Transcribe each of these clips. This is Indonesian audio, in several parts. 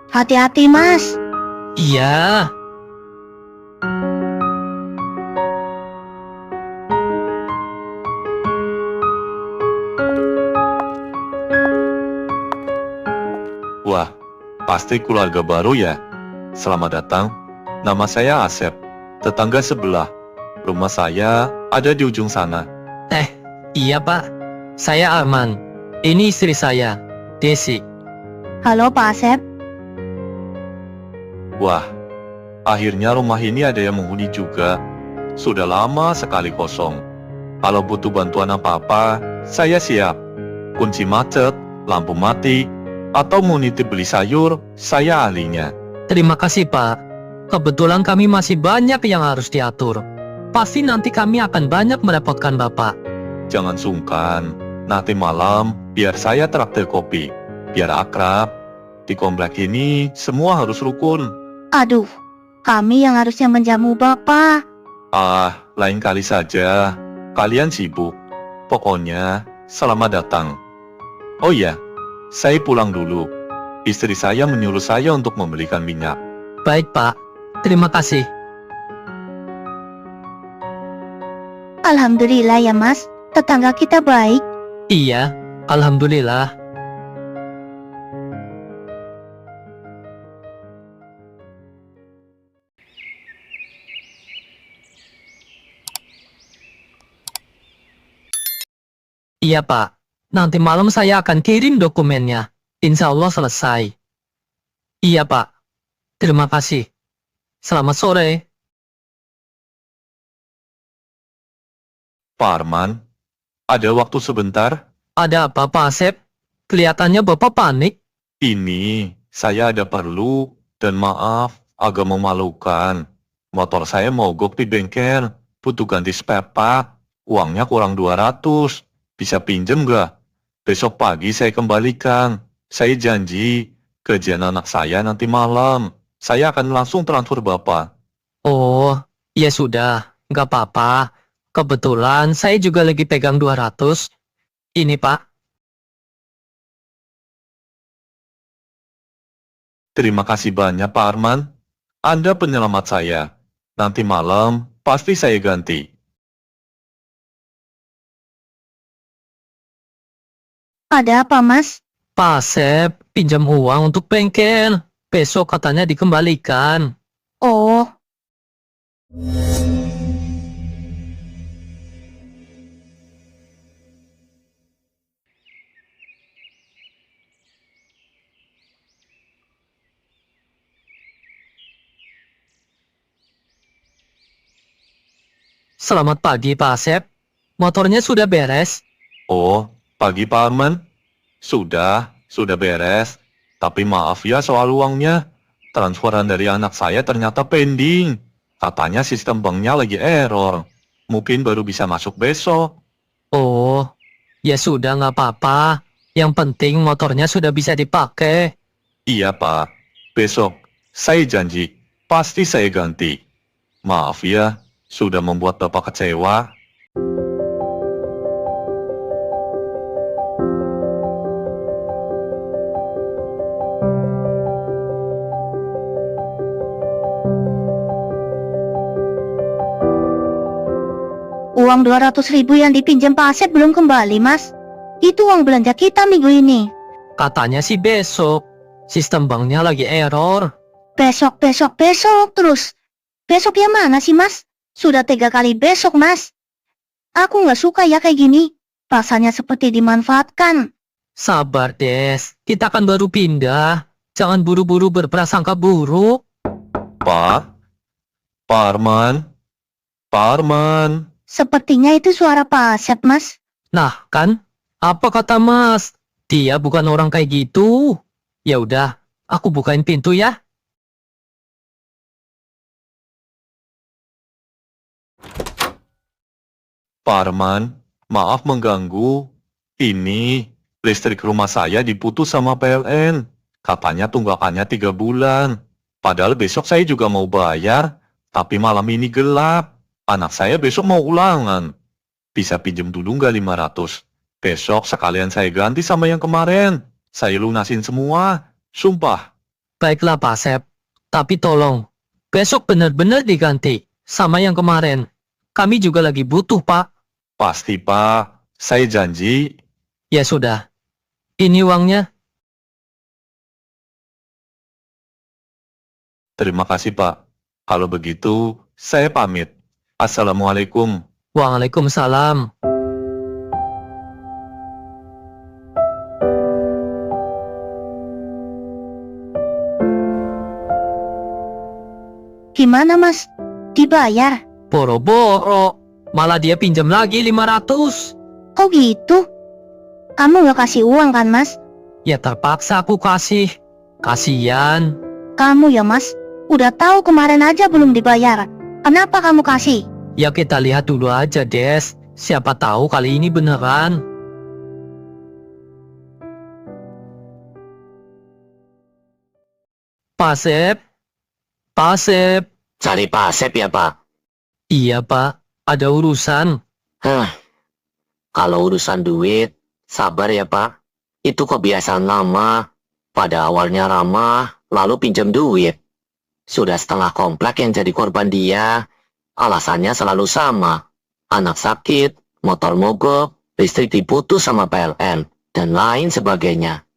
Hati-hati, Mas. Iya. Wah, pasti keluarga baru ya. Selamat datang. Nama saya Asep. Tetangga sebelah. Rumah saya ada di ujung sana. Iya Pak, saya Arman. Ini istri saya, Desi. Halo, Pak Asep. Wah, akhirnya rumah ini ada yang menghuni juga. Sudah lama sekali kosong. Kalau butuh bantuan apa-apa, saya siap. Kunci macet, lampu mati, atau mau nitip beli sayur, saya ahlinya. Terima kasih Pak. Kebetulan kami masih banyak yang harus diatur. Pasti nanti kami akan banyak merepotkan Bapak. Jangan sungkan, nanti malam biar saya traktir kopi. Biar akrab. Di komplek ini semua harus rukun. Aduh, kami yang harusnya menjamu Bapak. Ah, lain kali saja. Kalian sibuk. Pokoknya, selamat datang. Oh iya, saya pulang dulu. Istri saya menyuruh saya untuk membelikan minyak. Baik Pak, terima kasih. Alhamdulillah ya, Mas. Tetangga kita baik. Iya, Alhamdulillah. Iya Pak, nanti malam saya akan kirim dokumennya. Insya Allah selesai. Iya Pak, terima kasih. Selamat sore. Pak Arman, ada waktu sebentar? Ada apa Pak Asep? Kelihatannya Bapak panik. Ini, saya ada perlu, dan maaf, agak memalukan. Motor saya mogok di bengkel, butuh ganti spare part. Uangnya kurang 200. Bisa pinjem nggak? Besok pagi saya kembalikan. Saya janji, gajian anak saya nanti malam. Saya akan langsung transfer Bapak. Oh, ya sudah, nggak apa-apa. Kebetulan saya juga lagi pegang 200. Ini Pak. Terima kasih banyak Pak Arman. Anda penyelamat saya. Nanti malam, pasti saya ganti. Ada apa, Mas? Pak Asep, pinjam uang untuk bengkel. Besok katanya dikembalikan. Oh, Selamat pagi Pak Asep. Motornya sudah beres. Oh, pagi Pak Arman. Sudah beres. Tapi maaf ya soal uangnya. Transferan dari anak saya ternyata pending. Katanya sistem banknya lagi error. Mungkin baru bisa masuk besok. Oh, ya sudah nggak apa-apa. Yang penting motornya sudah bisa dipakai. Iya Pak, besok saya janji pasti saya ganti. Maaf ya, sudah membuat Bapak kecewa. uang 200.000 yang dipinjam Pak Asep belum kembali, Mas. Itu uang belanja kita minggu ini. Katanya sih besok. Sistem banknya lagi error. Besok terus. Besok yang mana sih, Mas? Sudah 3 kali besok, Mas. Aku nggak suka ya kayak gini. Rasanya seperti dimanfaatkan. Sabar Des, kita kan baru pindah. Jangan buru-buru berprasangka buruk. Pak, Pak Arman, Pak Arman. Sepertinya itu suara Pak Asep, Mas. Nah kan, apa kata Mas? Dia bukan orang kayak gitu. Ya udah, aku bukain pintu ya. Pak Arman, maaf mengganggu. Ini, listrik rumah saya diputus sama PLN. Katanya tunggakannya 3 bulan. Padahal besok saya juga mau bayar, tapi malam ini gelap. Anak saya besok mau ulangan. Bisa pinjem dulu nggak 500? Besok sekalian saya ganti sama yang kemarin. Saya lunasin semua. Sumpah. Baiklah Pak Asep, tapi tolong, besok benar-benar diganti sama yang kemarin. Kami juga lagi butuh Pak. Pasti Pak, saya janji. Ya sudah, ini uangnya. Terima kasih Pak. Kalau begitu, saya pamit. Assalamualaikum. Waalaikumsalam. Gimana mas? Dibayar? Boro-boro, malah dia pinjam lagi 500. Oh gitu? Kamu gak kasih uang kan mas? Ya terpaksa aku kasih. Kasian. Kamu ya mas? Udah tahu kemarin aja belum dibayar. Kenapa kamu kasih? Ya kita lihat dulu aja Des. Siapa tahu kali ini beneran. Pak Asep? Pak Asep? Cari Pak Asep ya Pak? Iya Pak, ada urusan. Hah, kalau urusan duit, sabar ya Pak. Itu kebiasaan lama. Pada awalnya ramah, lalu pinjam duit. Sudah setengah komplek yang jadi korban dia. Alasannya selalu sama. Anak sakit, motor mogok, listrik diputus sama PLN, dan lain sebagainya.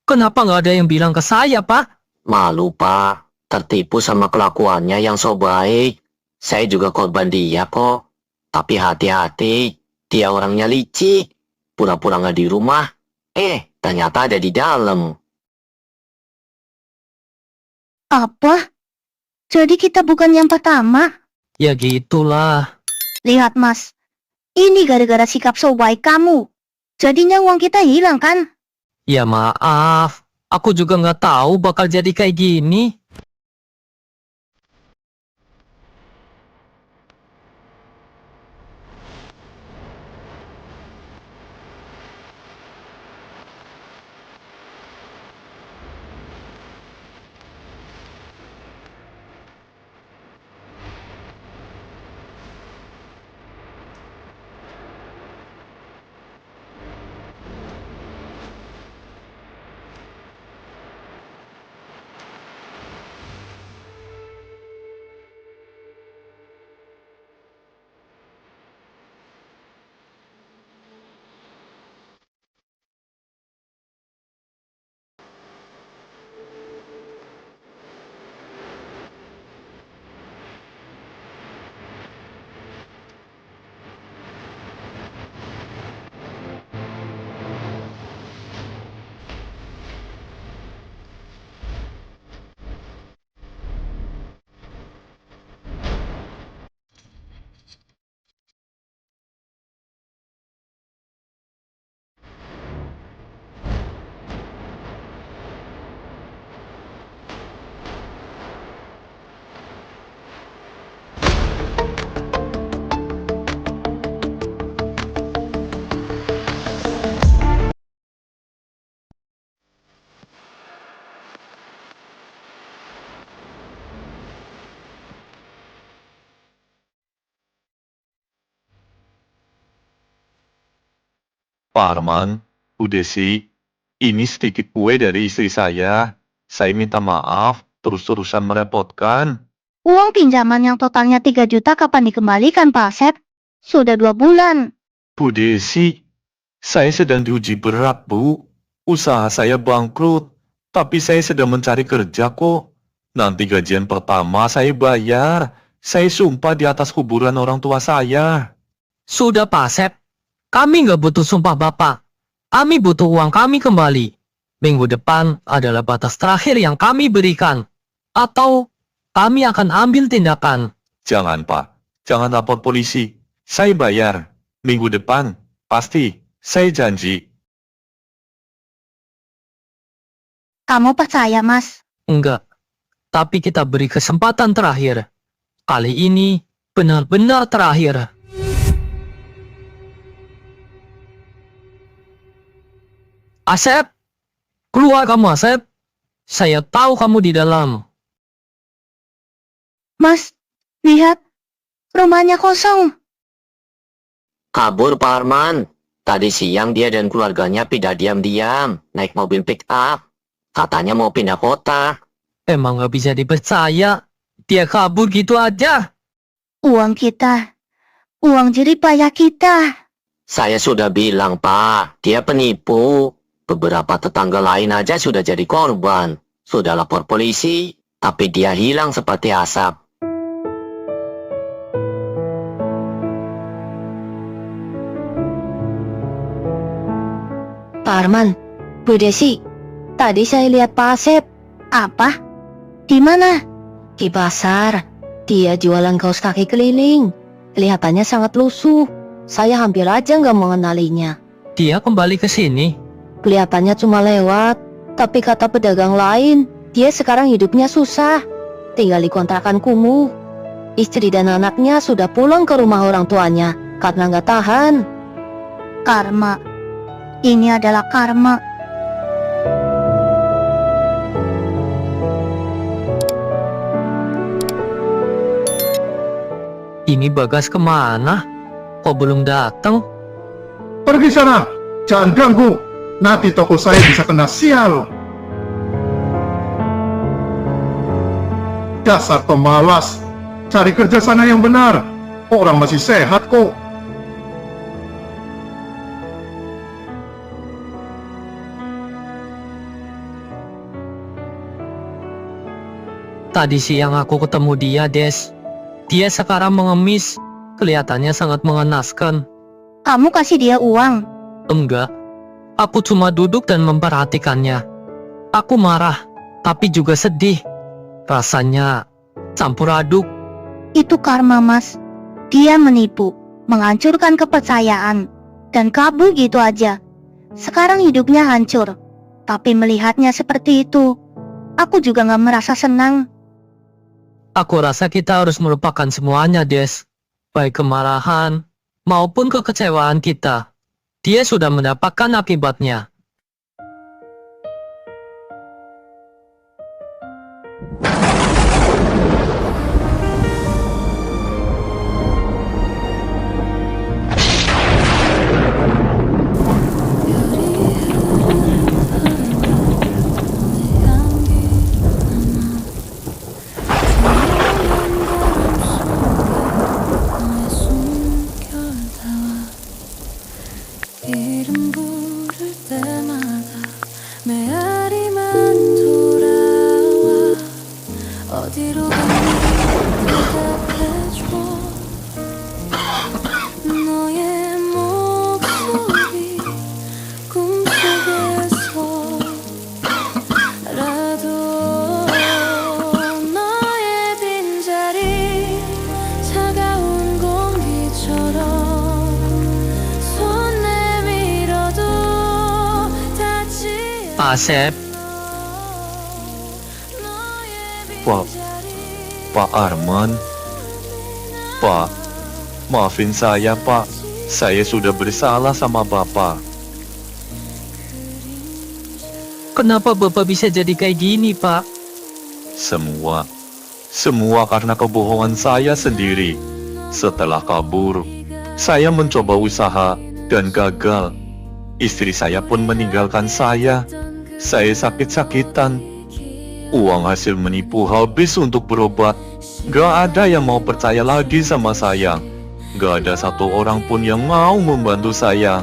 Kenapa nggak ada yang bilang ke saya Pak? Malu Pak, tertipu sama kelakuannya yang so baik. Saya juga korban dia kok. Tapi hati-hati, dia orangnya licik. Pura-pura nggak di rumah, ternyata ada di dalam. Apa? Jadi kita bukan yang pertama? Ya gitulah. Lihat mas, ini gara-gara sikap so baik kamu. Jadinya uang kita hilang kan? Ya maaf, aku juga nggak tahu bakal jadi kayak gini. Pak Arman, Bu Desi, ini sedikit kue dari istri saya. Saya minta maaf, terus-terusan merepotkan. Uang pinjaman yang totalnya 3 juta kapan dikembalikan Pak Asep? Sudah 2 bulan. Bu Desi, saya sedang diuji berat, Bu. Usaha saya bangkrut, tapi saya sedang mencari kerja kok. Nanti gajian pertama saya bayar. Saya sumpah di atas kuburan orang tua saya. Sudah Pak Asep, kami nggak butuh sumpah Bapak. Kami butuh uang kami kembali. Minggu depan adalah batas terakhir yang kami berikan. Atau kami akan ambil tindakan. Jangan, Pak. Jangan lapor polisi. Saya bayar. Minggu depan. Pasti. Saya janji. Kamu percaya mas? Enggak. Tapi kita beri kesempatan terakhir. Kali ini benar-benar terakhir. Asep, keluar kamu Asep. Saya tahu kamu di dalam. Mas, lihat. Rumahnya kosong. Kabur Pak Arman. Tadi siang dia dan keluarganya pindah diam-diam, naik mobil pick up. Katanya mau pindah kota. Emang nggak bisa dipercaya. Dia kabur gitu aja. Uang kita. Uang jerih payah kita. Saya sudah bilang, Pak, dia penipu. Beberapa tetangga lain aja sudah jadi korban. Sudah lapor polisi, tapi dia hilang seperti asap. Pak Arman, Bu Desi, tadi saya lihat Pak Asep Apa? Di mana? di pasar. Dia jualan kaos kaki keliling. Kelihatannya sangat lusuh. Saya hampir aja nggak mengenalinya. Dia kembali ke sini. Kelihatannya cuma lewat, tapi kata pedagang lain, dia sekarang hidupnya susah. Tinggal di kontrakan kumuh. Istri dan anaknya sudah pulang ke rumah orang tuanya karena nggak tahan. Karma. Ini adalah karma. Ini Bagas kemana? Kok belum datang? Pergi sana, jangan ganggu. Nanti toko saya bisa kena sial. Dasar pemalas. Cari kerja sana yang benar. Orang masih sehat kok. Tadi siang aku ketemu dia, Des. Dia sekarang mengemis. Kelihatannya sangat mengenaskan. Kamu kasih dia uang. Enggak. Aku cuma duduk dan memperhatikannya. Aku marah, tapi juga sedih. Rasanya campur aduk. Itu karma, Mas. Dia menipu, menghancurkan kepercayaan, dan kabur gitu aja. Sekarang hidupnya hancur. Tapi melihatnya seperti itu, aku juga gak merasa senang. Aku rasa kita harus melupakan semuanya, Des. Baik kemarahan maupun kekecewaan kita. Dia sudah mendapatkan akibatnya. 이름 부를 때마다 메아리만 돌아와 어디로 갔니 대답해줘 너의 목소리 꿈속에서라도 너의 빈자리 차가운 공기처럼 Asep, Pak Arman. Pak, maafin saya, Pak. Saya sudah bersalah sama Bapak. kenapa Bapak bisa jadi kayak gini, Pak? Semua karena kebohongan saya sendiri. Setelah kabur, saya mencoba usaha dan gagal. Istri saya pun meninggalkan saya. Saya sakit-sakitan. Uang hasil menipu habis untuk berobat. Gak ada yang mau percaya lagi sama saya. Gak ada satu orang pun yang mau membantu saya.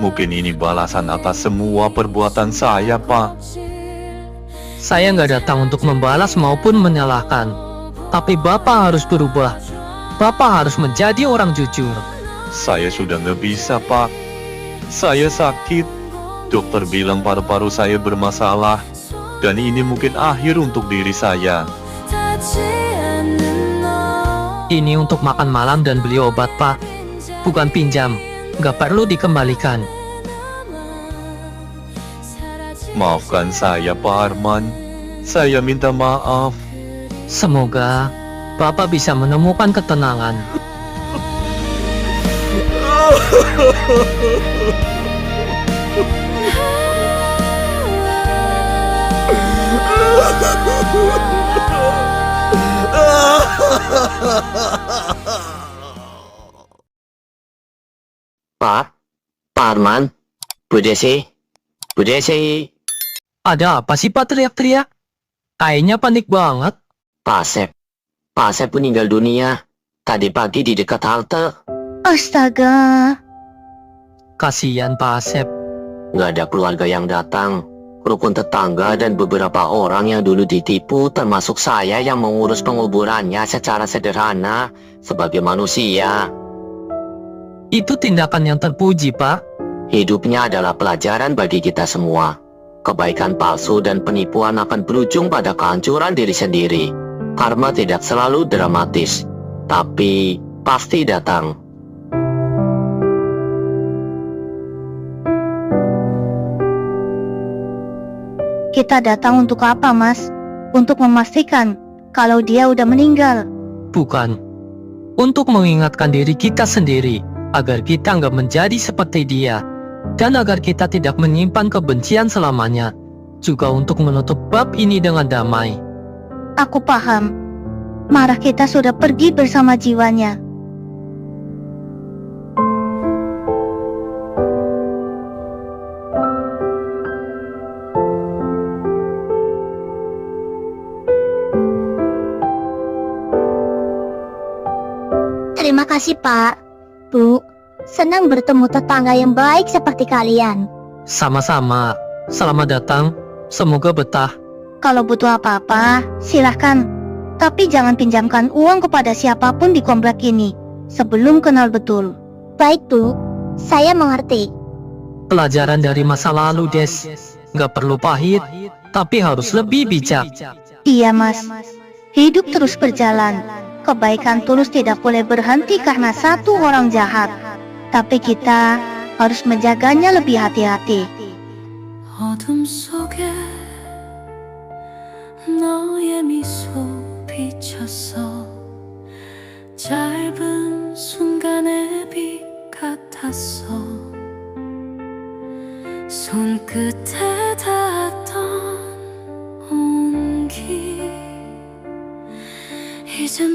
Mungkin ini balasan atas semua perbuatan saya, Pak. Saya nggak datang untuk membalas maupun menyalahkan. Tapi Bapak harus berubah. Bapak harus menjadi orang jujur. Saya sudah gak bisa, Pak. Saya sakit. Dokter bilang paru-paru saya bermasalah. Dan ini mungkin akhir untuk diri saya. Ini untuk makan malam dan beli obat, Pak. Bukan pinjam. Nggak perlu dikembalikan. Maafkan saya, Pak Arman. Saya minta maaf. Semoga Bapak bisa menemukan ketenangan. Pak Arman, Bu Desi. Ada apa sih, Pak, teriak-teriak? Kayaknya panik banget. Pak Asep meninggal dunia. Tadi pagi di dekat halte. Astaga, Kasihan Pak Asep. Nggak ada keluarga yang datang. Rukun tetangga dan beberapa orang yang dulu ditipu, termasuk saya yang mengurus penguburannya secara sederhana sebagai manusia. Itu tindakan yang terpuji, Pak. Hidupnya adalah pelajaran bagi kita semua. Kebaikan palsu dan penipuan akan berujung pada kehancuran diri sendiri. Karma tidak selalu dramatis, tapi pasti datang. kita datang untuk apa, Mas? Untuk memastikan kalau dia udah meninggal. Bukan. Untuk mengingatkan diri kita sendiri, agar kita nggak menjadi seperti dia, dan agar kita tidak menyimpan kebencian selamanya, juga untuk menutup bab ini dengan damai. Aku paham. Marah kita sudah pergi bersama jiwanya. Terima kasih, Pak. Bu, senang bertemu tetangga yang baik seperti kalian. Sama-sama. Selamat datang. Semoga betah. Kalau butuh apa-apa, silahkan. Tapi jangan pinjamkan uang kepada siapapun di komplek ini sebelum kenal betul. Baik, Bu. Saya mengerti. Pelajaran dari masa lalu, Des. Nggak perlu pahit, tapi harus lebih bijak. Iya, Mas. Hidup terus berjalan. Kebaikan tulus tidak boleh berhenti karena satu orang jahat. Tapi kita harus menjaganya lebih hati-hati. 어둠 속에 너의 미소 비쳤어. 짧은 순간의 빛 같았어. 손끝에 닿았던 온기 이젠